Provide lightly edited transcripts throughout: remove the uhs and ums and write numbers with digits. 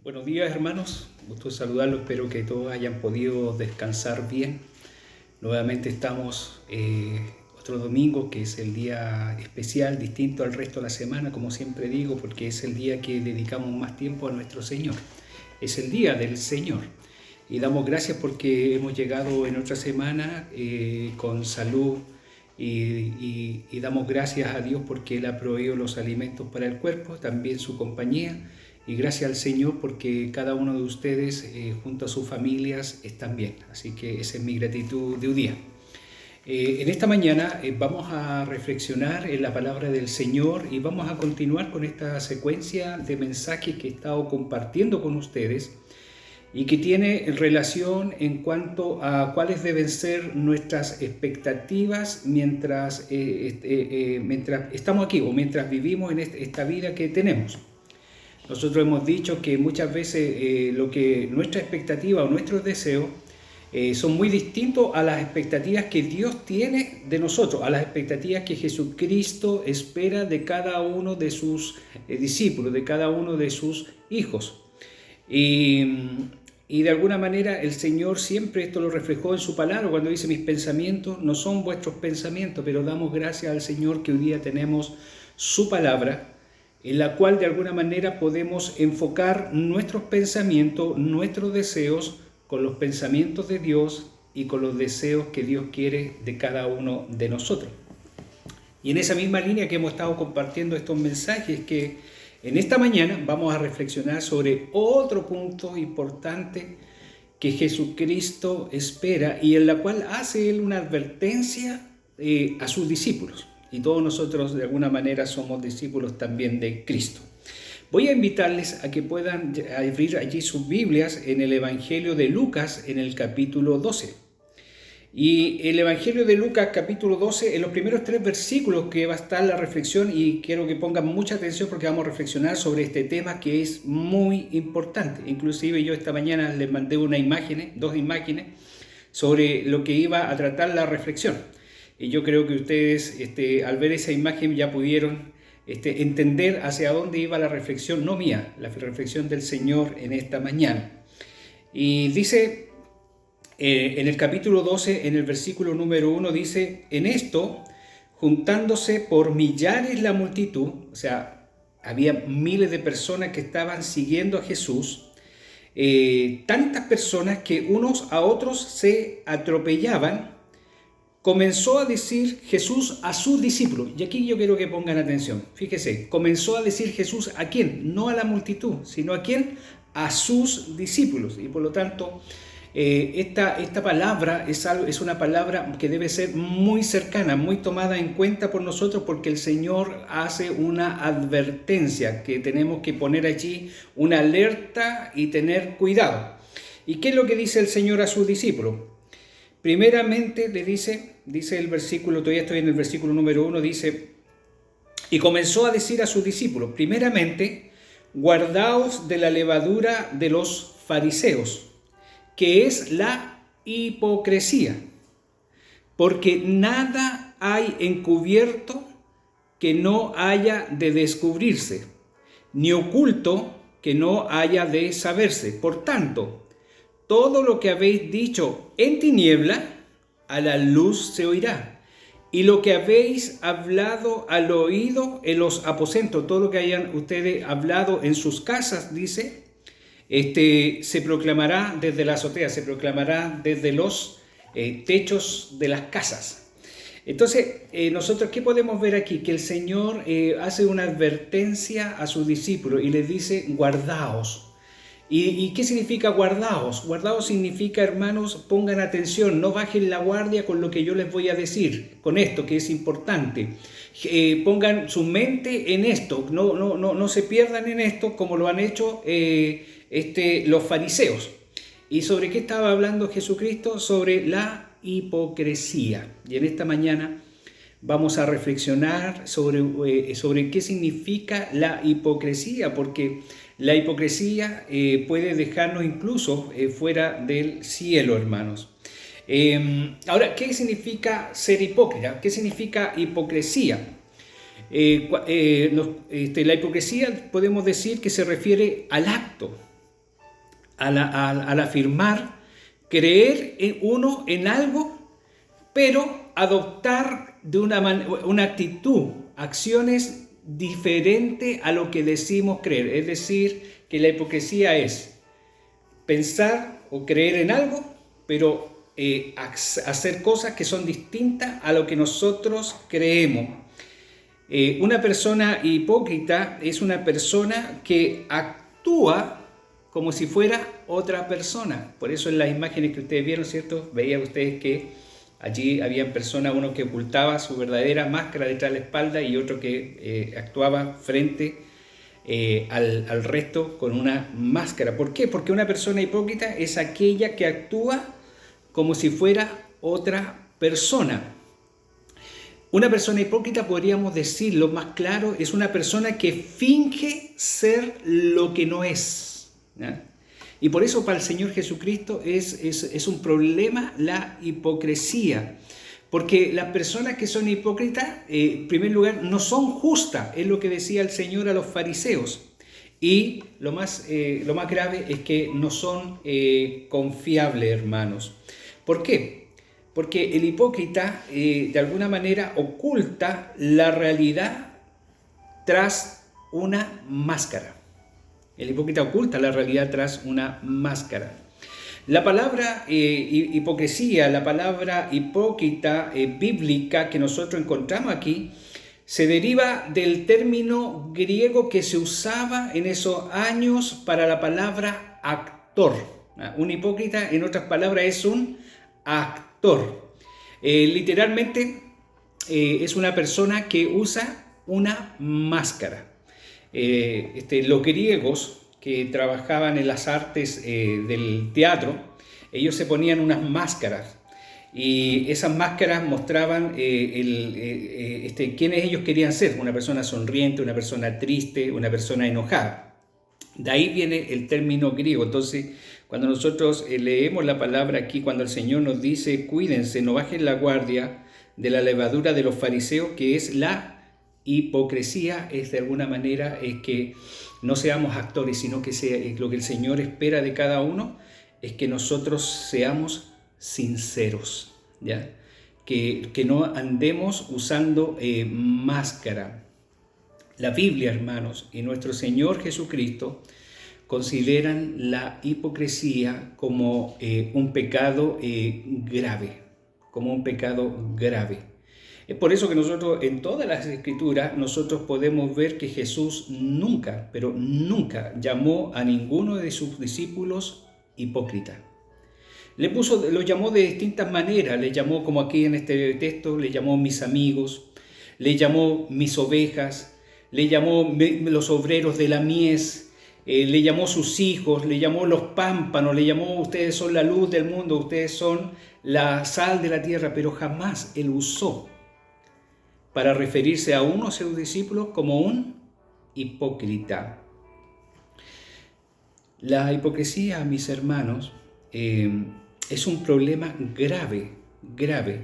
Buenos días, hermanos, gusto saludarlos, espero que todos hayan podido descansar bien. Nuevamente estamos otro domingo, que es el día especial, distinto al resto de la semana, como siempre digo, porque es el día que dedicamos más tiempo a nuestro Señor. Es el día del Señor y damos gracias porque hemos llegado en otra semana con salud y damos gracias a Dios porque Él ha proveído los alimentos para el cuerpo, también su compañía. Y gracias al Señor porque cada uno de ustedes junto a sus familias están bien. Así que esa es mi gratitud de un día. En esta mañana vamos a reflexionar en la palabra del Señor y vamos a continuar con esta secuencia de mensajes que he estado compartiendo con ustedes y que tiene relación en cuanto a cuáles deben ser nuestras expectativas mientras estamos aquí o mientras vivimos en esta vida que tenemos. Nosotros hemos dicho que muchas veces nuestra expectativa o nuestros deseos son muy distintos a las expectativas que Dios tiene de nosotros, a las expectativas que Jesucristo espera de cada uno de sus discípulos, de cada uno de sus hijos. Y de alguna manera el Señor siempre esto lo reflejó en su palabra cuando dice: mis pensamientos no son vuestros pensamientos, pero damos gracias al Señor que hoy día tenemos su palabra, en la cual de alguna manera podemos enfocar nuestros pensamientos, nuestros deseos con los pensamientos de Dios y con los deseos que Dios quiere de cada uno de nosotros. Y en esa misma línea que hemos estado compartiendo estos mensajes, que en esta mañana vamos a reflexionar sobre otro punto importante que Jesucristo espera y en la cual hace Él una advertencia a sus discípulos. Y todos nosotros de alguna manera somos discípulos también de Cristo. Voy a invitarles a que puedan abrir allí sus Biblias en el Evangelio de Lucas en el capítulo 12. Y el Evangelio de Lucas capítulo 12, en los primeros 3 versículos que va a estar la reflexión, y quiero que pongan mucha atención porque vamos a reflexionar sobre este tema que es muy importante. Inclusive yo esta mañana les mandé dos imágenes sobre lo que iba a tratar la reflexión. Y yo creo que ustedes al ver esa imagen ya pudieron entender hacia dónde iba la reflexión, no mía, la reflexión del Señor en esta mañana. Y dice en el capítulo 12, en el versículo número 1, dice: en esto, juntándose por millares la multitud, o sea, había miles de personas que estaban siguiendo a Jesús, tantas personas que unos a otros se atropellaban, comenzó a decir Jesús a sus discípulos. Y aquí yo quiero que pongan atención. Fíjese, comenzó a decir Jesús ¿a quién? No a la multitud, sino ¿a quién? A sus discípulos. Y por lo tanto, esta palabra es una palabra que debe ser muy cercana, muy tomada en cuenta por nosotros, porque el Señor hace una advertencia que tenemos que poner allí, una alerta y tener cuidado. ¿Y qué es lo que dice el Señor a sus discípulos? Primeramente le dice el versículo, todavía estoy en el versículo número 1, dice: y comenzó a decir a sus discípulos, primeramente, guardaos de la levadura de los fariseos, que es la hipocresía, porque nada hay encubierto que no haya de descubrirse, ni oculto que no haya de saberse. Por tanto, todo lo que habéis dicho en tiniebla, a la luz se oirá. Y lo que habéis hablado al oído en los aposentos, todo lo que hayan ustedes hablado en sus casas, dice, se proclamará desde la azotea, se proclamará desde los techos de las casas. Entonces, nosotros, ¿qué podemos ver aquí? Que el Señor hace una advertencia a sus discípulos y les dice: guardaos. ¿Y qué significa guardaos? Guardaos significa, hermanos, pongan atención, no bajen la guardia con lo que yo les voy a decir, con esto que es importante. Pongan su mente en esto, no se pierdan en esto como lo han hecho los fariseos. ¿Y sobre qué estaba hablando Jesucristo? Sobre la hipocresía. Y en esta mañana vamos a reflexionar sobre qué significa la hipocresía, porque la hipocresía puede dejarnos incluso fuera del cielo, hermanos. Ahora, ¿qué significa ser hipócrita? ¿Qué significa hipocresía? La hipocresía podemos decir que se refiere al acto, al afirmar, creer en algo, pero adoptar de una actitud, acciones diferentes a lo que decimos creer. Es decir, que la hipocresía es pensar o creer en algo, pero hacer cosas que son distintas a lo que nosotros creemos. Una persona hipócrita es una persona que actúa como si fuera otra persona. Por eso en las imágenes que ustedes vieron, ¿cierto? Veían ustedes que allí había personas, uno que ocultaba su verdadera máscara detrás de la espalda y otro que actuaba frente al resto con una máscara. ¿Por qué? Porque una persona hipócrita es aquella que actúa como si fuera otra persona. Una persona hipócrita, podríamos decirlo más claro, es una persona que finge ser lo que no es, ¿ya? Y por eso para el Señor Jesucristo es un problema la hipocresía. Porque las personas que son hipócritas, en primer lugar, no son justas, es lo que decía el Señor a los fariseos. Y lo más grave es que no son confiables, hermanos. ¿Por qué? Porque el hipócrita de alguna manera oculta la realidad tras una máscara. El hipócrita oculta la realidad tras una máscara. La palabra hipocresía, la palabra hipócrita bíblica que nosotros encontramos aquí, se deriva del término griego que se usaba en esos años para la palabra actor. Un hipócrita, en otras palabras, es un actor. Literalmente es una persona que usa una máscara. Los griegos que trabajaban en las artes del teatro, ellos se ponían unas máscaras y esas máscaras mostraban quiénes ellos querían ser, una persona sonriente, una persona triste, una persona enojada. De ahí viene el término griego. Entonces, cuando nosotros leemos la palabra aquí, cuando el Señor nos dice, cuídense, no bajen la guardia de la levadura de los fariseos, que es la hipocresía, es de alguna manera es que no seamos actores, sino que lo que el Señor espera de cada uno es que nosotros seamos sinceros, ¿ya? Que no andemos usando máscara. La Biblia, hermanos, y nuestro Señor Jesucristo consideran la hipocresía como un pecado grave, como un pecado grave. Es por eso que nosotros en todas las escrituras nosotros podemos ver que Jesús nunca, pero nunca llamó a ninguno de sus discípulos hipócrita. Lo llamó de distintas maneras, le llamó como aquí en este texto, le llamó mis amigos, le llamó mis ovejas, le llamó los obreros de la mies, le llamó sus hijos, le llamó los pámpanos, le llamó ustedes son la luz del mundo, ustedes son la sal de la tierra, pero jamás él usó para referirse a uno de sus discípulos como un hipócrita. La hipocresía, mis hermanos, es un problema grave, grave,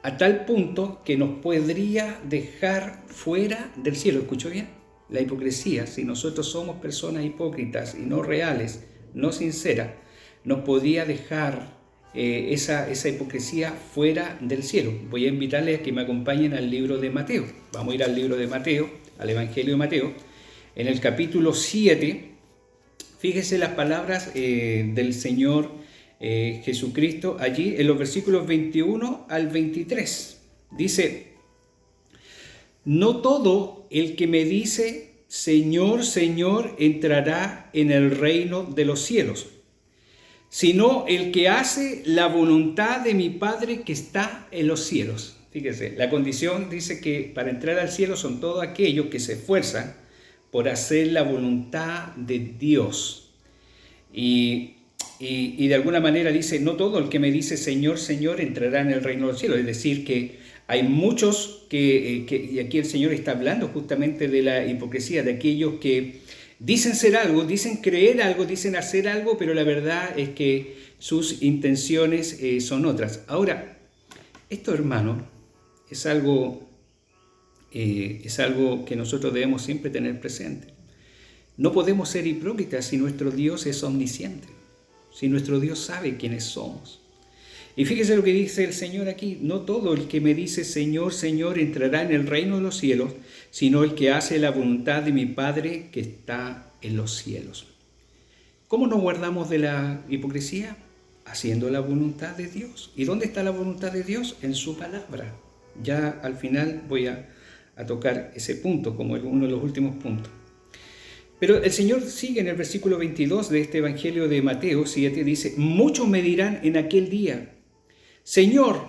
a tal punto que nos podría dejar fuera del cielo. ¿Escuchó bien? La hipocresía, si nosotros somos personas hipócritas y no reales, no sinceras, nos podría dejar esa hipocresía fuera del cielo. Voy a invitarles a que me acompañen al libro de Mateo. Vamos a ir al libro de Mateo, al Evangelio de Mateo. En el capítulo 7, fíjese las palabras del Señor Jesucristo allí en los versículos 21 al 23. Dice, no todo el que me dice, Señor, Señor, entrará en el reino de los cielos, sino el que hace la voluntad de mi Padre que está en los cielos. Fíjese, la condición dice que para entrar al cielo son todos aquellos que se esfuerzan por hacer la voluntad de Dios. Y de alguna manera dice, no todo el que me dice Señor, Señor entrará en el reino de los cielos. Es decir, que hay muchos y aquí el Señor está hablando justamente de la hipocresía, de aquellos que dicen ser algo, dicen creer algo, dicen hacer algo, pero la verdad es que sus intenciones son otras. Ahora, esto, hermano, es algo que nosotros debemos siempre tener presente. No podemos ser hipócritas si nuestro Dios es omnisciente. si nuestro Dios sabe quiénes somos? Y fíjese lo que dice el Señor aquí: no todo el que me dice Señor, Señor entrará en el reino de los cielos, sino el que hace la voluntad de mi Padre que está en los cielos. ¿Cómo nos guardamos de la hipocresía? Haciendo la voluntad de Dios. ¿Y dónde está la voluntad de Dios? En su palabra. Ya al final voy a tocar ese punto como uno de los últimos puntos. Pero el Señor sigue en el versículo 22 de este Evangelio de Mateo 7, dice: muchos me dirán en aquel día: Señor,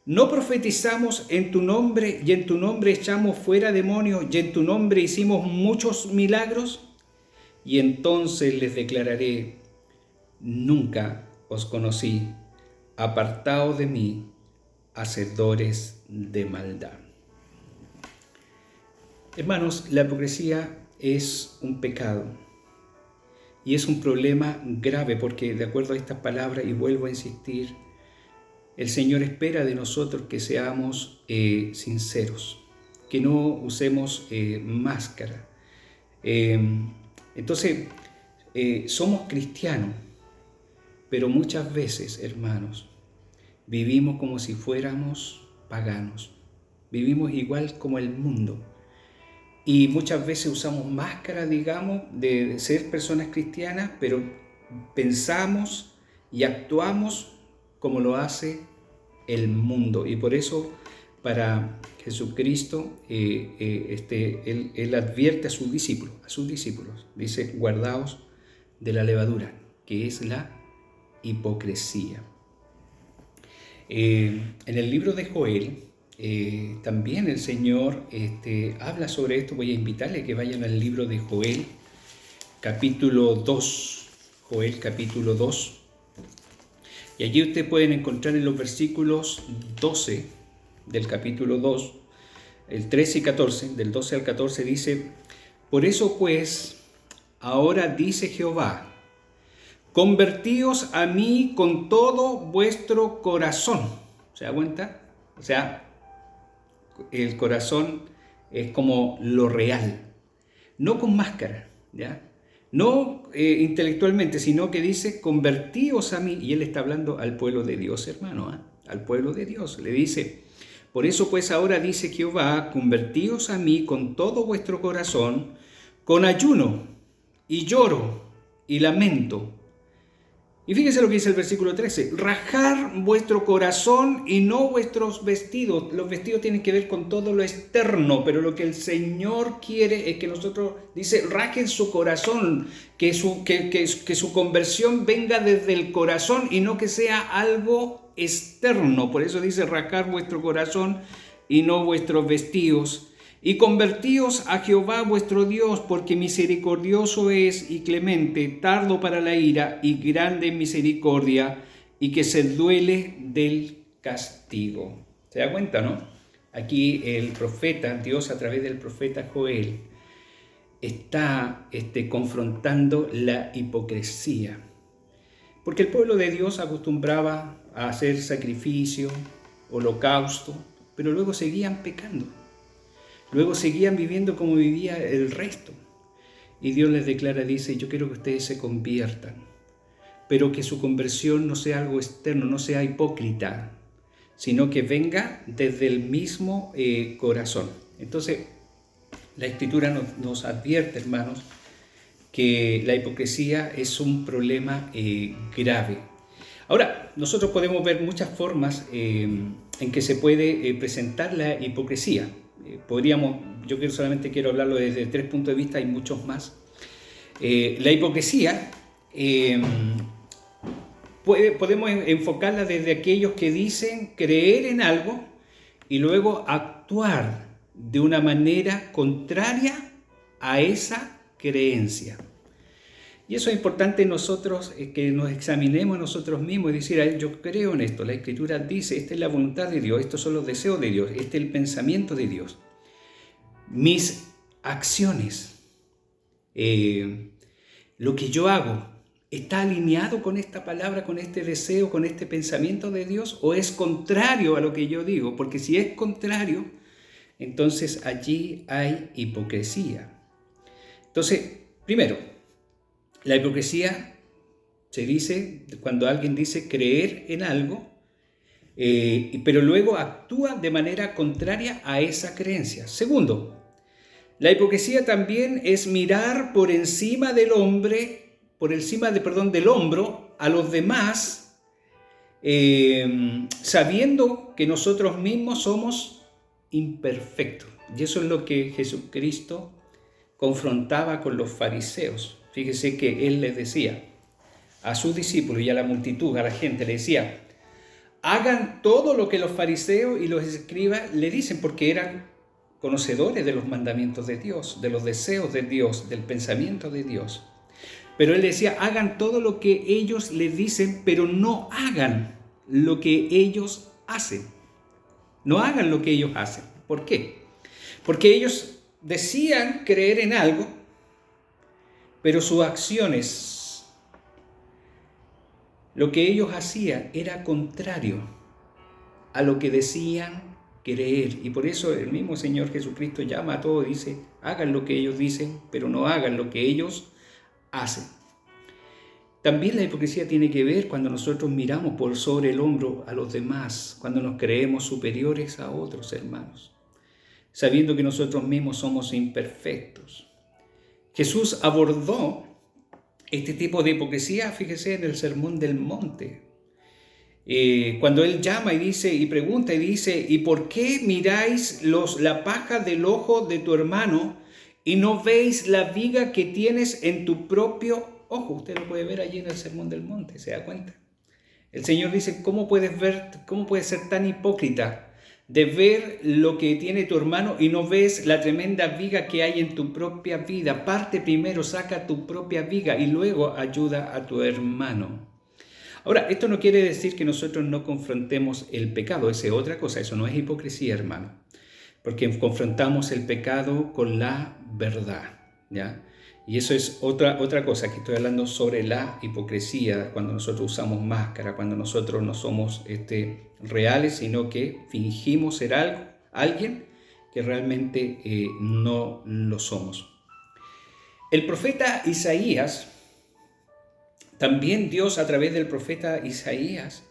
¿no profetizamos en tu nombre y en tu nombre echamos fuera demonios y en tu nombre hicimos muchos milagros? Y entonces les declararé: nunca os conocí, apartaos de mí, hacedores de maldad. Hermanos, la hipocresía es un pecado y es un problema grave porque, de acuerdo a estas palabras, y vuelvo a insistir, el Señor espera de nosotros que seamos sinceros, que no usemos máscara. Entonces, somos cristianos, pero muchas veces, hermanos, vivimos como si fuéramos paganos. Vivimos igual como el mundo. Y muchas veces usamos máscara, digamos, de ser personas cristianas, pero pensamos y actuamos como lo hace el mundo. Y por eso, para Jesucristo, Él advierte a sus discípulos, dice: guardaos de la levadura, que es la hipocresía. En el libro de Joel, también el Señor habla sobre esto. Voy a invitarle a que vayan al libro de Joel, capítulo 2. Joel, capítulo 2. Y allí ustedes pueden encontrar en los versículos 12 del capítulo 2, el 13 y 14, del 12 al 14, dice: por eso pues, ahora dice Jehová, convertíos a mí con todo vuestro corazón. ¿Se da cuenta? O sea, el corazón es como lo real, no con máscara, ¿ya? No intelectualmente, sino que dice: convertíos a mí. Y él está hablando al pueblo de Dios, hermano, al pueblo de Dios. Le dice: por eso pues ahora dice Jehová, convertíos a mí con todo vuestro corazón, con ayuno y lloro y lamento. Y fíjense lo que dice el versículo 13: rajar vuestro corazón y no vuestros vestidos. Los vestidos tienen que ver con todo lo externo, pero lo que el Señor quiere es que nosotros, dice, rajen su corazón, que su conversión venga desde el corazón y no que sea algo externo. Por eso dice: rajar vuestro corazón y no vuestros vestidos. Y convertíos a Jehová vuestro Dios, porque misericordioso es y clemente, tardo para la ira y grande en misericordia, y que se duele del castigo. ¿Se da cuenta, no? Aquí el profeta, Dios a través del profeta Joel, está confrontando la hipocresía. Porque el pueblo de Dios acostumbraba a hacer sacrificio, holocausto, pero luego seguían pecando. Luego seguían viviendo como vivía el resto. Y Dios les declara, dice: yo quiero que ustedes se conviertan, pero que su conversión no sea algo externo, no sea hipócrita, sino que venga desde el mismo corazón. Entonces, la Escritura nos advierte, hermanos, que la hipocresía es un problema grave. Ahora, nosotros podemos ver muchas formas en que se puede presentar la hipocresía. Yo solamente quiero hablarlo desde 3 puntos de vista, hay muchos más. La hipocresía podemos enfocarla desde aquellos que dicen creer en algo y luego actuar de una manera contraria a esa creencia. Y eso es importante nosotros, que nos examinemos a nosotros mismos y decir: yo creo en esto, la Escritura dice, esta es la voluntad de Dios, estos son los deseos de Dios, este es el pensamiento de Dios. Mis acciones, lo que yo hago, ¿está alineado con esta palabra, con este deseo, con este pensamiento de Dios? ¿O es contrario a lo que yo digo? Porque si es contrario, entonces allí hay hipocresía. Entonces, primero, la hipocresía Se dice, cuando alguien dice creer en algo, pero luego actúa de manera contraria a esa creencia. Segundo, la hipocresía también es mirar por encima del del hombro a los demás, sabiendo que nosotros mismos somos imperfectos. Y eso es lo que Jesucristo confrontaba con los fariseos. Fíjese que Él les decía a sus discípulos y a la multitud, a la gente, le decía: hagan todo lo que los fariseos y los escribas le dicen, porque eran conocedores de los mandamientos de Dios, de los deseos de Dios, del pensamiento de Dios. Pero Él decía: hagan todo lo que ellos les dicen, pero no hagan lo que ellos hacen. No hagan lo que ellos hacen. ¿Por qué? Porque ellos decían creer en algo, pero sus acciones, lo que ellos hacían, era contrario a lo que decían creer. Y por eso el mismo Señor Jesucristo llama a todos y dice: hagan lo que ellos dicen, pero no hagan lo que ellos hacen. También la hipocresía tiene que ver cuando nosotros miramos por sobre el hombro a los demás, cuando nos creemos superiores a otros hermanos, sabiendo que nosotros mismos somos imperfectos. Jesús abordó este tipo de hipocresía, fíjese, en el Sermón del Monte. Cuando Él llama y dice, y pregunta y dice: ¿y por qué miráis la paja del ojo de tu hermano y no veis la viga que tienes en tu propio ojo? Usted lo puede ver allí en el Sermón del Monte, ¿se da cuenta? El Señor dice: ¿cómo puedes ser tan hipócrita de ver lo que tiene tu hermano y no ves la tremenda viga que hay en tu propia vida? Parte primero, saca tu propia viga y luego ayuda a tu hermano. Ahora, esto no quiere decir que nosotros no confrontemos el pecado, esa es otra cosa, eso no es hipocresía, hermano, porque confrontamos el pecado con la verdad, ¿ya? Y eso es otra cosa, que estoy hablando sobre la hipocresía, cuando nosotros usamos máscara, cuando nosotros no somos reales, sino que fingimos ser alguien que realmente no lo somos. El profeta Isaías, también Dios a través del profeta Isaías,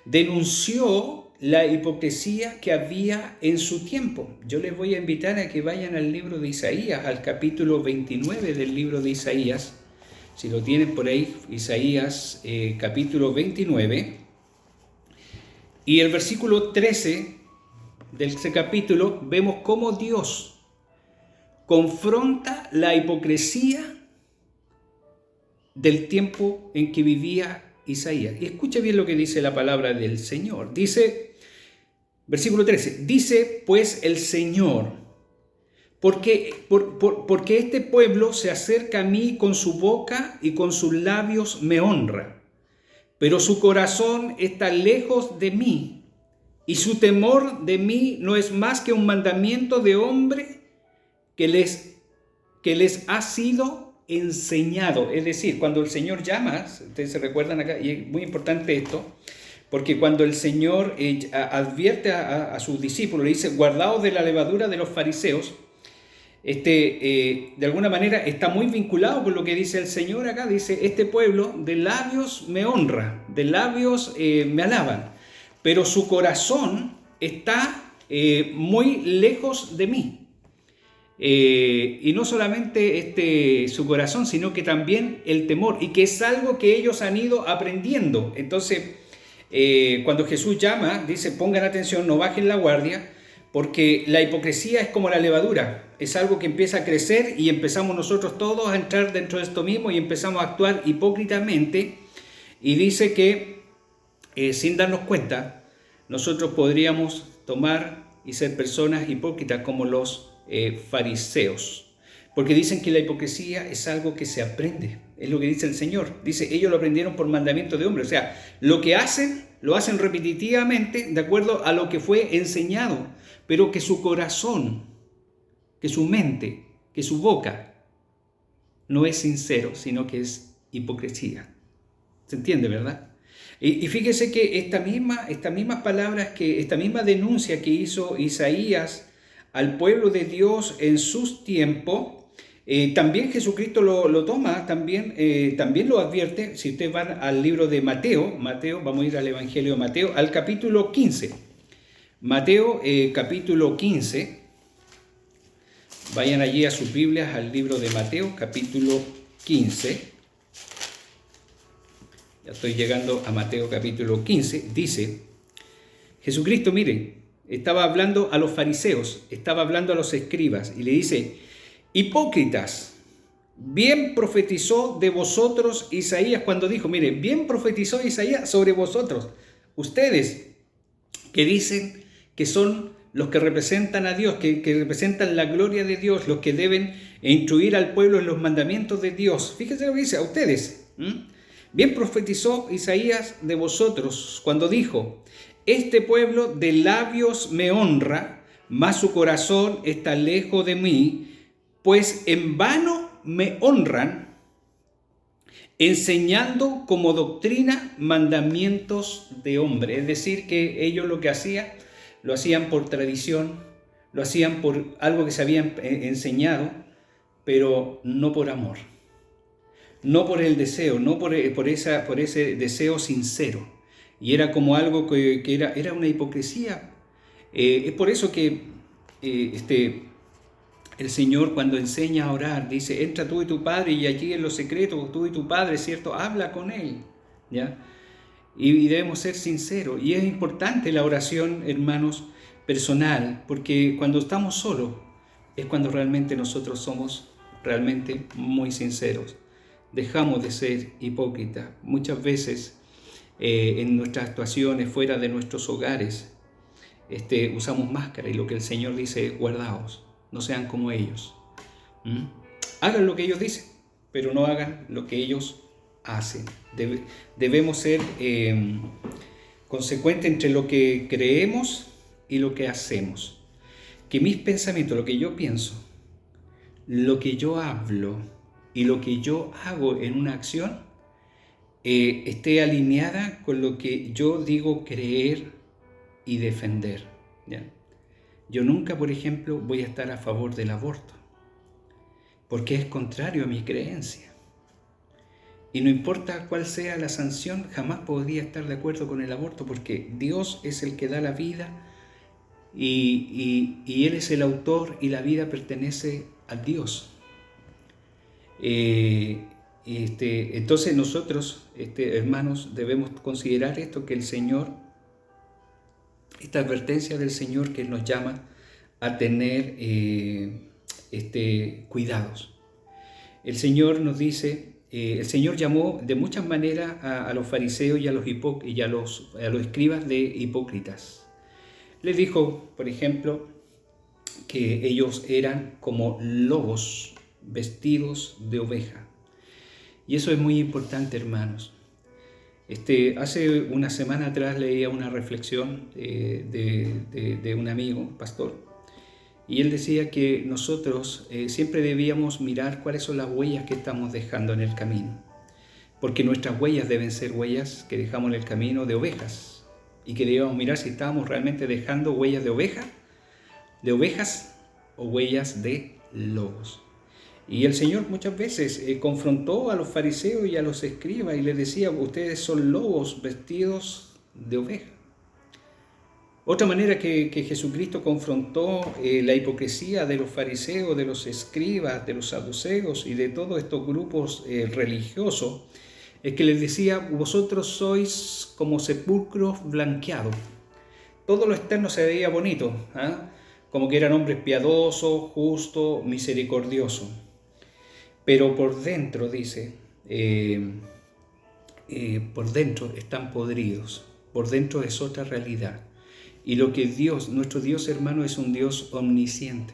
denunció la hipocresía que había en su tiempo. Yo les voy a invitar a que vayan al libro de Isaías, al capítulo 29 del libro de Isaías. Si lo tienen por ahí, Isaías capítulo 29. Y el versículo 13 de ese capítulo vemos cómo Dios confronta la hipocresía del tiempo en que vivía Isaías. Y escucha bien lo que dice la palabra del Señor. Dice, versículo 13, dice pues el Señor: porque este pueblo se acerca a mí con su boca y con sus labios me honra, pero su corazón está lejos de mí, y su temor de mí no es más que un mandamiento de hombre que les ha sido enseñado. Es decir, cuando el Señor llama, ustedes se recuerdan acá, y es muy importante esto, porque cuando el Señor advierte a sus discípulos, le dice: guardaos de la levadura de los fariseos, de alguna manera está muy vinculado con lo que dice el Señor acá. Dice: este pueblo de labios me honra, de labios me alaban, pero su corazón está muy lejos de mí. Y no solamente su corazón, sino que también el temor, y que es algo que ellos han ido aprendiendo. Entonces, cuando Jesús llama, dice: pongan atención, no bajen la guardia, porque la hipocresía es como la levadura, es algo que empieza a crecer y empezamos nosotros todos a entrar dentro de esto mismo y empezamos a actuar hipócritamente. Y dice que sin darnos cuenta, nosotros podríamos tomar y ser personas hipócritas como los fariseos, porque dicen que la hipocresía es algo que se aprende. Es lo que dice el Señor. Dice: ellos lo aprendieron por mandamiento de hombre. O sea, lo que hacen, lo hacen repetitivamente de acuerdo a lo que fue enseñado, pero que su corazón, que su mente, que su boca no es sincero, sino que es hipocresía. ¿Se entiende, verdad? Y fíjese que esta misma denuncia que hizo Isaías al pueblo de Dios en sus tiempos, También Jesucristo lo toma, también lo advierte. Si ustedes van al libro de Mateo, vamos a ir al Evangelio de Mateo, al capítulo 15. Mateo capítulo 15, vayan allí a sus Biblias, al libro de Mateo capítulo 15. Ya estoy llegando a Mateo capítulo 15. Dice, Jesucristo, miren, estaba hablando a los fariseos, estaba hablando a los escribas y le dice, hipócritas, bien profetizó de vosotros Isaías cuando dijo, mire, bien profetizó Isaías sobre vosotros, ustedes que dicen que son los que representan a Dios, que representan la gloria de Dios, los que deben instruir al pueblo en los mandamientos de Dios. Fíjense lo que dice, a ustedes. Bien profetizó Isaías de vosotros cuando dijo, este pueblo de labios me honra, mas su corazón está lejos de mí, pues en vano me honran, enseñando como doctrina mandamientos de hombre. Es decir, que ellos lo que hacían, lo hacían por tradición, lo hacían por algo que se habían enseñado, pero no por amor, no por el deseo, no por ese deseo sincero. Y era como algo que era una hipocresía. Es por eso que el Señor cuando enseña a orar, dice, entra tú y tu Padre y allí en lo secreto, tú y tu Padre, ¿cierto? Habla con Él, ¿ya? Y debemos ser sinceros. Y es importante la oración, hermanos, personal, porque cuando estamos solos es cuando realmente nosotros somos realmente muy sinceros. Dejamos de ser hipócritas. Muchas veces en nuestras actuaciones fuera de nuestros hogares usamos máscara y lo que el Señor dice es guardaos. No sean como ellos. Hagan lo que ellos dicen, pero no hagan lo que ellos hacen. Debemos ser consecuentes entre lo que creemos y lo que hacemos. Que mis pensamientos, lo que yo pienso, lo que yo hablo y lo que yo hago en una acción esté alineada con lo que yo digo creer y defender, ¿ya? Yo nunca, por ejemplo, voy a estar a favor del aborto, porque es contrario a mi creencia. Y no importa cuál sea la sanción, jamás podría estar de acuerdo con el aborto, porque Dios es el que da la vida y Él es el autor y la vida pertenece a Dios. Entonces nosotros, hermanos, debemos considerar esto, que el Señor, esta advertencia del Señor que nos llama a tener cuidados. El Señor nos dice, el Señor llamó de muchas maneras a los fariseos y a los escribas de hipócritas. Les dijo, por ejemplo, que ellos eran como lobos vestidos de oveja. Y eso es muy importante, hermanos. Hace una semana atrás leía una reflexión de un amigo, pastor, y él decía que nosotros siempre debíamos mirar cuáles son las huellas que estamos dejando en el camino, porque nuestras huellas deben ser huellas que dejamos en el camino de ovejas, y que debíamos mirar si estábamos realmente dejando huellas de ovejas o huellas de lobos. Y el Señor muchas veces confrontó a los fariseos y a los escribas y les decía, ustedes son lobos vestidos de oveja. Otra manera que Jesucristo confrontó la hipocresía de los fariseos, de los escribas, de los saduceos y de todos estos grupos religiosos, es que les decía, vosotros sois como sepulcros blanqueados. Todo lo externo se veía bonito, como que eran hombres piadosos, justos, misericordiosos. Pero por dentro, dice, por dentro están podridos, por dentro es otra realidad. Y lo que nuestro Dios, hermano, es un Dios omnisciente.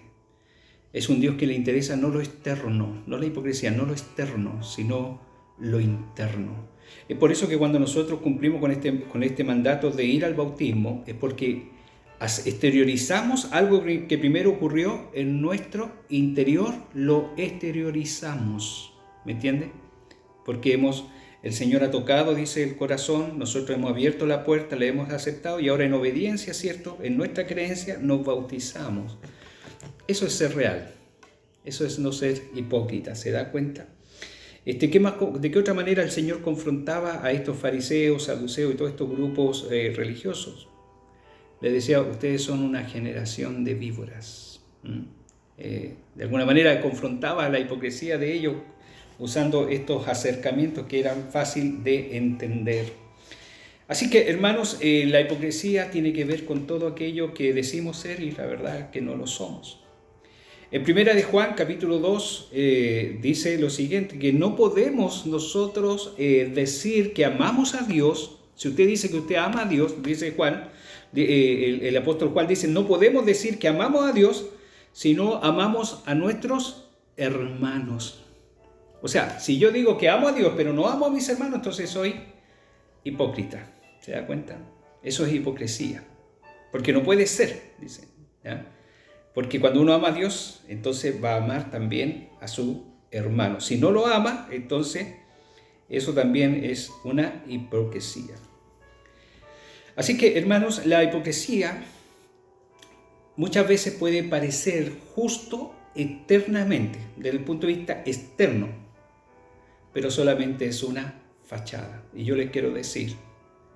Es un Dios que le interesa no lo externo, no la hipocresía, no lo externo, sino lo interno. Es por eso que cuando nosotros cumplimos con este mandato de ir al bautismo, es porque exteriorizamos algo que primero ocurrió en nuestro interior, lo exteriorizamos, ¿me entiende? Porque el Señor ha tocado, dice, el corazón, nosotros hemos abierto la puerta, le hemos aceptado y ahora en obediencia, ¿cierto? En nuestra creencia nos bautizamos. Eso es ser real. Eso es no ser hipócrita, ¿se da cuenta? ¿De qué otra manera el Señor confrontaba a estos fariseos, saduceos y todos estos grupos religiosos? Les decía, ustedes son una generación de víboras. De alguna manera confrontaba la hipocresía de ellos usando estos acercamientos que eran fácil de entender. Así que, hermanos, la hipocresía tiene que ver con todo aquello que decimos ser y la verdad que no lo somos. En Primera de Juan, capítulo 2, dice lo siguiente, que no podemos nosotros decir que amamos a Dios. Si usted dice que usted ama a Dios, dice Juan, el apóstol Juan dice, no podemos decir que amamos a Dios si no amamos a nuestros hermanos. O sea, si yo digo que amo a Dios, pero no amo a mis hermanos, entonces soy hipócrita. ¿Se da cuenta? Eso es hipocresía. Porque no puede ser, dice. ¿Ya? Porque cuando uno ama a Dios, entonces va a amar también a su hermano. Si no lo ama, entonces eso también es una hipocresía. Así que, hermanos, la hipocresía muchas veces puede parecer justo eternamente, desde el punto de vista externo, pero solamente es una fachada. Y yo les quiero decir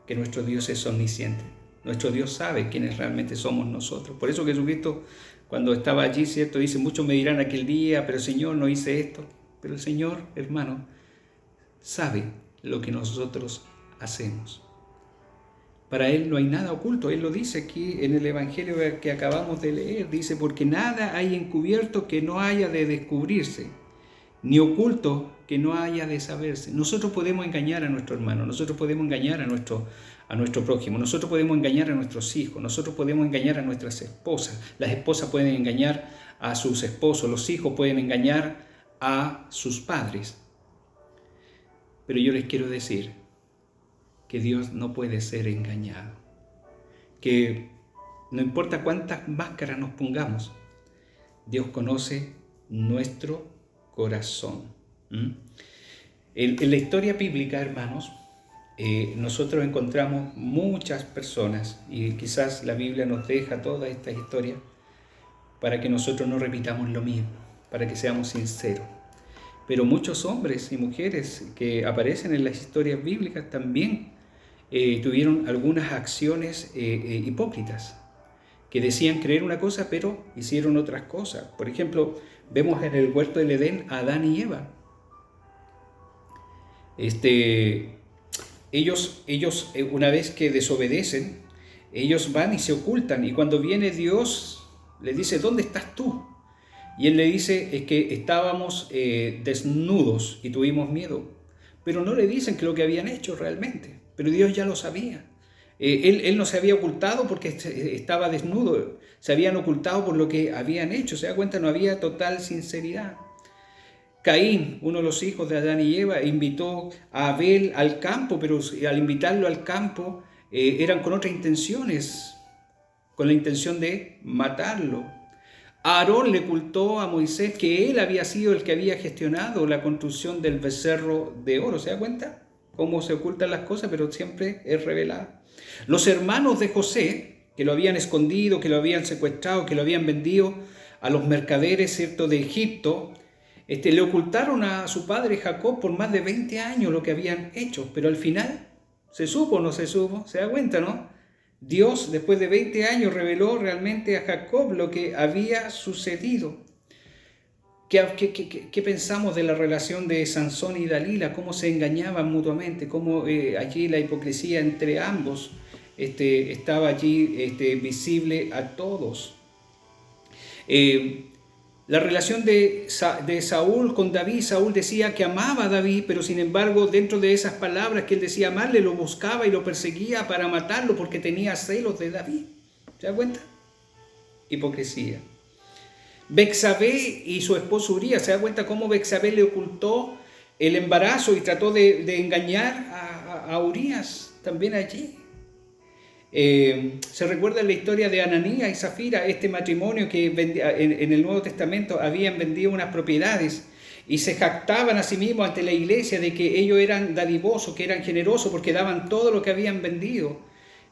que nuestro Dios es omnisciente. Nuestro Dios sabe quiénes realmente somos nosotros. Por eso Jesucristo, cuando estaba allí, ¿cierto? Dice, muchos me dirán aquel día, pero Señor, no hice esto. Pero el Señor, hermano, sabe lo que nosotros hacemos. Para Él no hay nada oculto. Él lo dice aquí en el Evangelio que acabamos de leer. Dice, porque nada hay encubierto que no haya de descubrirse, ni oculto que no haya de saberse. Nosotros podemos engañar a nuestro hermano, nosotros podemos engañar a nuestro prójimo, nosotros podemos engañar a nuestros hijos, nosotros podemos engañar a nuestras esposas, las esposas pueden engañar a sus esposos, los hijos pueden engañar a sus padres. Pero yo les quiero decir que Dios no puede ser engañado, que no importa cuántas máscaras nos pongamos, Dios conoce nuestro corazón. En la historia bíblica, hermanos, nosotros encontramos muchas personas, y quizás la Biblia nos deja toda esta historia para que nosotros no repitamos lo mismo, para que seamos sinceros. Pero muchos hombres y mujeres que aparecen en las historias bíblicas también tuvieron algunas acciones hipócritas, que decían creer una cosa, pero hicieron otras cosas. Por ejemplo, vemos en el huerto del Edén a Adán y Eva. Ellos una vez que desobedecen, ellos van y se ocultan, y cuando viene Dios, le dice, ¿dónde estás tú? Y él le dice, es que estábamos desnudos y tuvimos miedo. Pero no le dicen que lo que habían hecho realmente, pero Dios ya lo sabía. Él no se había ocultado porque estaba desnudo, se habían ocultado por lo que habían hecho. Se da cuenta, no había total sinceridad. Caín, uno de los hijos de Adán y Eva, invitó a Abel al campo, pero al invitarlo al campo eran con otras intenciones, con la intención de matarlo. Aarón le ocultó a Moisés que él había sido el que había gestionado la construcción del becerro de oro. ¿Se da cuenta? Cómo se ocultan las cosas, pero siempre es revelado. Los hermanos de José, que lo habían escondido, que lo habían secuestrado, que lo habían vendido a los mercaderes, ¿cierto?, de Egipto, le ocultaron a su padre Jacob por más de 20 años lo que habían hecho, pero al final, ¿se supo o no se supo? ¿Se da cuenta, no? Dios, después de 20 años, reveló realmente a Jacob lo que había sucedido. ¿Qué pensamos de la relación de Sansón y Dalila? ¿Cómo se engañaban mutuamente? ¿Cómo allí la hipocresía entre ambos estaba allí visible a todos? La relación de Saúl con David, Saúl decía que amaba a David, pero sin embargo dentro de esas palabras que él decía amarle, lo buscaba y lo perseguía para matarlo porque tenía celos de David. ¿Se da cuenta? Hipocresía. Betsabé y su esposo Urías, ¿se da cuenta cómo Betsabé le ocultó el embarazo y trató de engañar a Urías también allí? Se recuerda la historia de Ananías y Zafira, este matrimonio que en el Nuevo Testamento habían vendido unas propiedades y se jactaban a sí mismos ante la iglesia de que ellos eran dadivosos, que eran generosos porque daban todo lo que habían vendido.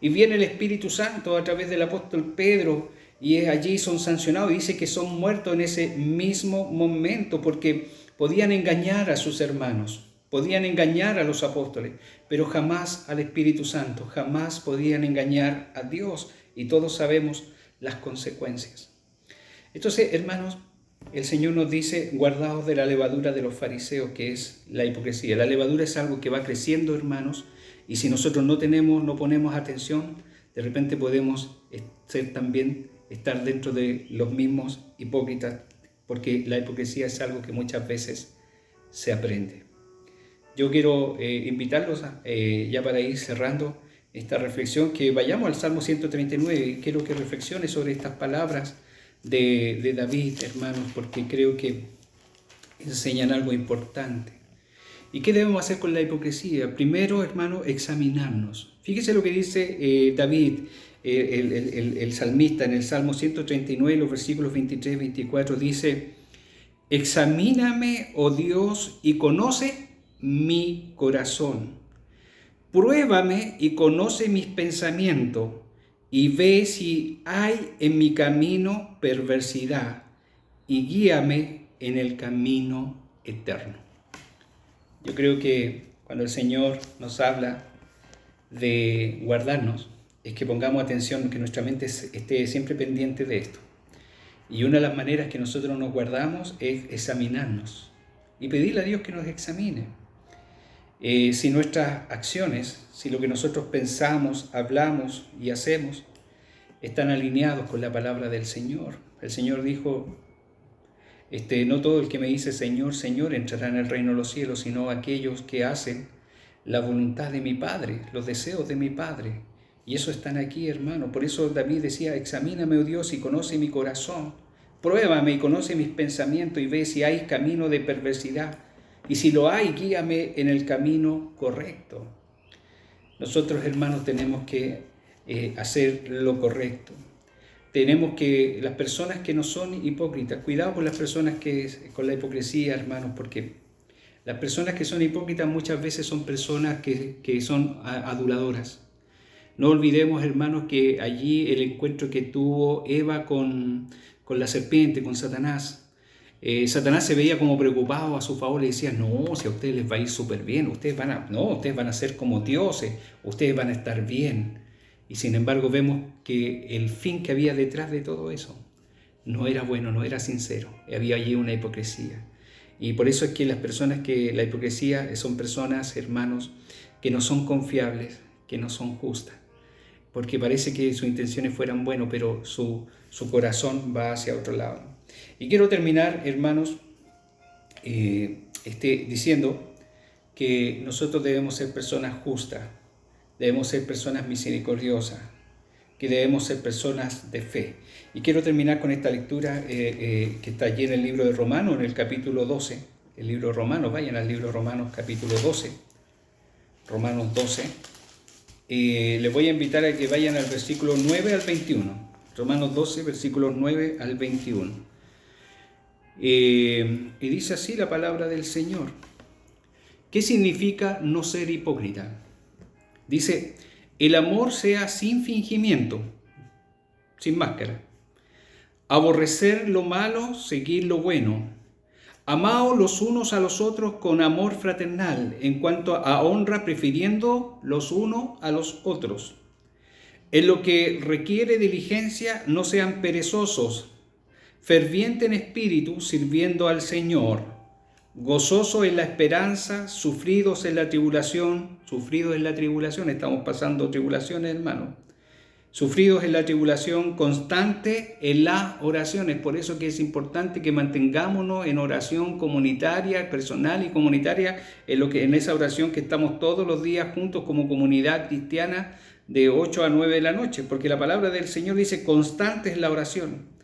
Y viene el Espíritu Santo a través del apóstol Pedro y allí son sancionados. Dice que son muertos en ese mismo momento porque podían engañar a sus hermanos, podían engañar a los apóstoles, pero jamás al Espíritu Santo, jamás podían engañar a Dios, y todos sabemos las consecuencias. Entonces, hermanos, el Señor nos dice, guardaos de la levadura de los fariseos, que es la hipocresía. La levadura es algo que va creciendo, hermanos, y si nosotros no ponemos atención, de repente podemos estar dentro de los mismos hipócritas, porque la hipocresía es algo que muchas veces se aprende. Yo quiero invitarlos ya para ir cerrando esta reflexión, que vayamos al Salmo 139 y quiero que reflexiones sobre estas palabras de David, hermanos, porque creo que enseñan algo importante. ¿Y qué debemos hacer con la hipocresía? Primero, hermano, examinarnos. Fíjese lo que dice David, el salmista, en el Salmo 139, los versículos 23 y 24, dice: examíname, oh Dios, y conoce mi corazón. Pruébame y conoce mis pensamientos, y ve si hay en mi camino perversidad, y guíame en el camino eterno. Yo creo que cuando el Señor nos habla de guardarnos, es que pongamos atención, que nuestra mente esté siempre pendiente de esto. Y una de las maneras que nosotros nos guardamos es examinarnos y pedirle a Dios que nos examine. Si nuestras acciones, si lo que nosotros pensamos, hablamos y hacemos están alineados con la palabra del Señor. El Señor dijo: no todo el que me dice Señor, Señor entrará en el reino de los cielos, sino aquellos que hacen la voluntad de mi Padre, los deseos de mi Padre. Y eso están aquí, hermano. Por eso David decía: examíname, oh Dios, y conoce mi corazón. Pruébame y conoce mis pensamientos, y ve si hay camino de perversidad. Y si lo hay, guíame en el camino correcto. Nosotros, hermanos, tenemos que hacer lo correcto. Tenemos que, las personas que no son hipócritas, cuidado con las personas con la hipocresía, hermanos, porque las personas que son hipócritas muchas veces son personas que son aduladoras. No olvidemos, hermanos, que allí el encuentro que tuvo Eva con la serpiente, con Satanás. Satanás se veía como preocupado a su favor, le decía: no, si a ustedes les va a ir súper bien, ustedes van a ser como dioses, ustedes van a estar bien. Y sin embargo vemos que el fin que había detrás de todo eso no era bueno, no era sincero. Había allí una hipocresía. Y por eso es que la hipocresía son personas, hermanos, que no son confiables, que no son justas. Porque parece que sus intenciones fueran buenas, pero su corazón va hacia otro lado. Y quiero terminar, hermanos, diciendo que nosotros debemos ser personas justas. Debemos ser personas misericordiosas, que debemos ser personas de fe. Y quiero terminar con esta lectura que está allí en el libro de Romanos, en el capítulo 12. El libro de Romanos, vayan al libro de Romanos, capítulo 12. Romanos 12. Les voy a invitar a que vayan al versículo 9 al 21. Romanos 12, versículos 9 al 21. Y dice así la palabra del Señor. ¿Qué significa no ser hipócrita? Dice: el amor sea sin fingimiento, sin máscara. Aborrecer lo malo, seguir lo bueno. Amaos los unos a los otros con amor fraternal, en cuanto a honra, prefiriendo los unos a los otros. En lo que requiere diligencia, no sean perezosos, fervientes en espíritu, sirviendo al Señor. Gozosos en la esperanza, sufridos en la tribulación. Sufridos en la tribulación, estamos pasando tribulaciones, hermanos. Sufridos en la tribulación, constante en las oraciones. Por eso que es importante que mantengámonos en oración comunitaria, personal y comunitaria, en esa oración que estamos todos los días juntos como comunidad cristiana de 8 a 9 de la noche, porque la palabra del Señor dice: constante es la oración.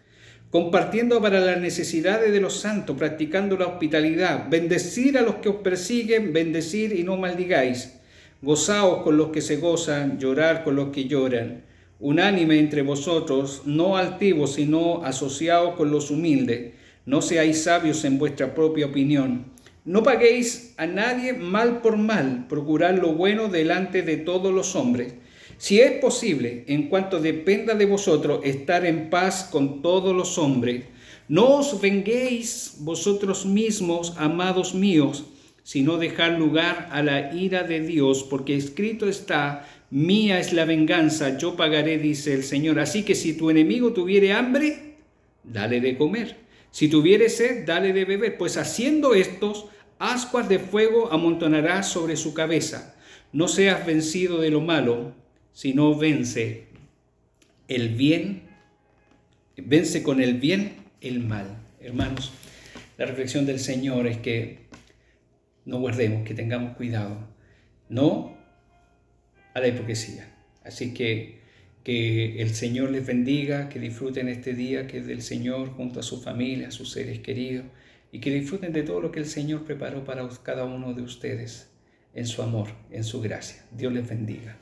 Compartiendo para las necesidades de los santos, practicando la hospitalidad, bendecir a los que os persiguen, bendecir y no maldigáis. Gozaos con los que se gozan, llorar con los que lloran. Unánime entre vosotros, no altivos, sino asociados con los humildes. No seáis sabios en vuestra propia opinión. No paguéis a nadie mal por mal, procurad lo bueno delante de todos los hombres. Si es posible, en cuanto dependa de vosotros, estar en paz con todos los hombres. No os venguéis vosotros mismos, amados míos, sino dejar lugar a la ira de Dios, porque escrito está: mía es la venganza, yo pagaré, dice el Señor. Así que si tu enemigo tuviere hambre, dale de comer. Si tuviere sed, dale de beber, pues haciendo estos, ascuas de fuego amontonarás sobre su cabeza. No seas vencido de lo malo, sino vence con el bien el mal. Hermanos, la reflexión del Señor es que no guardemos, que tengamos cuidado, no a la hipocresía. Así que el Señor les bendiga, que disfruten este día que es del Señor junto a su familia, a sus seres queridos, y que disfruten de todo lo que el Señor preparó para cada uno de ustedes en su amor, en su gracia. Dios les bendiga.